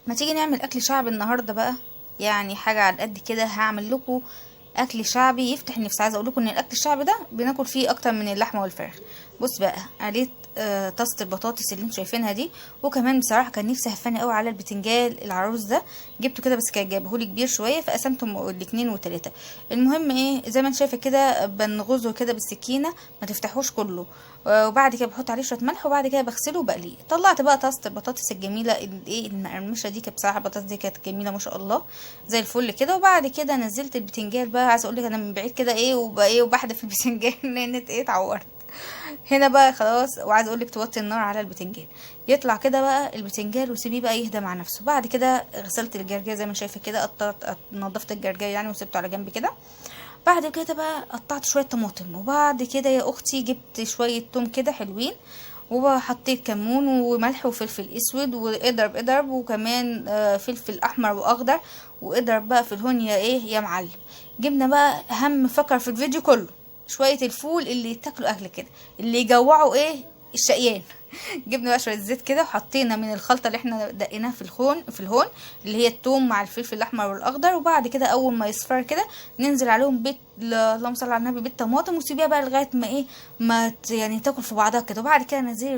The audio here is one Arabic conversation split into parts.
ما تيجي نعمل اكل شعبي النهارده بقى؟ يعني حاجه على قد كده. هعمل لكم اكل شعبي يفتح النفس. عايزه اقول لكم ان الاكل الشعبي ده بناكل فيه اكتر من اللحمه والفراخ. بص بقى، قليت طاسه البطاطس اللي انتوا شايفينها دي. وكمان بصراحه كان نفسي هفاني قوي على البتنجال العروس ده. جبته كده بس كان جايبهولي كبير شويه، فقسمته الاتنين وتلاته. المهم ايه، زي ما انت شايفه كده بنغزه كده بالسكينه، ما تفتحوش كله. وبعد كده بحط عليه شويه ملح، وبعد كده بغسله وبقليه. طلعت بقى طاسه البطاطس الجميله ايه المقرمشه دي. كانت بصراحه البطاطس دي كانت جميله ما شاء الله، زي الفل كده. وبعد كده نزلت البتنجان بقى. عايزه اقول لك انا من بعيد كده ايه وبقى ايه وبحدف البتنجان لان ايه اتعورت هنا بقى خلاص. وعايزه اقول لك توطي النار على البتنجان يطلع كده بقى البتنجان، وسيبيه بقى يهدى مع نفسه. بعد كده غسلت الجرجير زي ما شايفه كده، نضفت الجرجير يعني وسبته على جنب كده. بعد كده بقى قطعت شويه طماطم، وبعد كده يا اختي جبت شويه توم كده حلوين، وحطيت كمون وملح وفلفل اسود، واضرب اضرب، وكمان فلفل احمر واخضر، واضرب بقى في الهون يا ايه يا معلم. جبنا بقى اهم فقره في الفيديو كله، شويه الفول اللي يتاكلوا اكل كده، اللي يجوعوا ايه الشقيان. جبنا بقى شويه زيت كده، وحطينا من الخلطه اللي احنا دقيناها في الهون اللي هي التوم مع الفلفل الاحمر والاخضر. وبعد كده اول ما يصفر كده ننزل عليهم اللهم صل على النبي بالطماطم، وسيبيها بقى لغايه ما ايه يعني تاكل في بعضها كده. وبعد كده نزل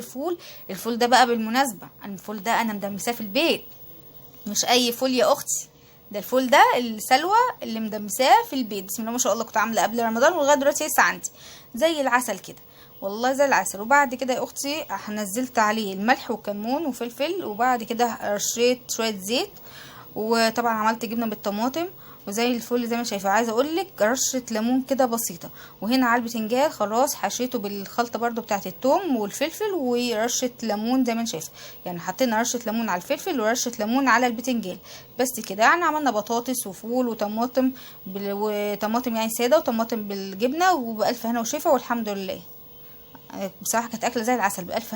الفول ده بقى بالمناسبه، الفول ده انا مدمساه في البيت، مش اي فول يا اختي. ده الفول ده السلوى اللي مدمساه في البيت، بسم الله ما شاء الله. كنت عامله قبل رمضان ولغايه دلوقتي لسه عندي زي العسل كده، والله زي العسل. وبعد كده يا اختي نزلت عليه الملح وكمون وفلفل، وبعد كده رشيت شويه زيت، وطبعا عملت جبنه بالطماطم وزي الفل زي ما شايفه. عايزه اقول لك رشه ليمون كده بسيطه. وهنا على البتنجان خلاص حشيته بالخلطه برده بتاعه الثوم والفلفل ورشه ليمون زي ما انت شايفه. يعني حطينا رشه ليمون على الفلفل ورشه ليمون على البتنجان بس كده. يعني عملنا بطاطس وفول وطماطم وطماطم يعني ساده وطماطم بالجبنه، وبالف هنا وشفا والحمد لله. بصراحه كانت اكله زي العسل، بالف هنا.